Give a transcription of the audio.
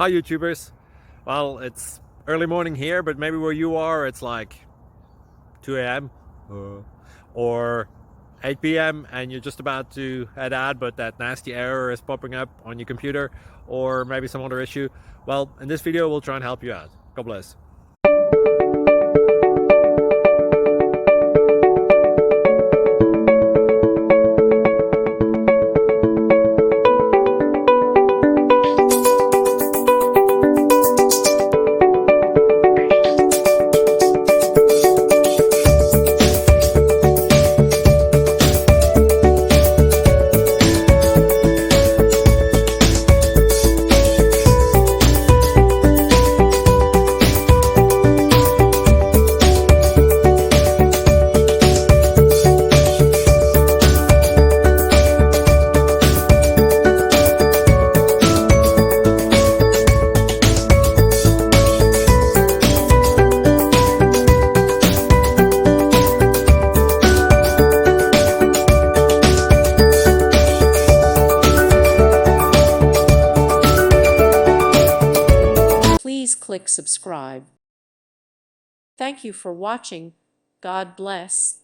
Hi YouTubers. Well, it's early morning here, but maybe where you are it's like 2 a.m. or 8 p.m. and you're just about to head out, but that nasty error is popping up on your computer, or maybe some other issue. Well, in this video we'll try and help you out. God bless. Please click subscribe. Thank you for watching. God bless.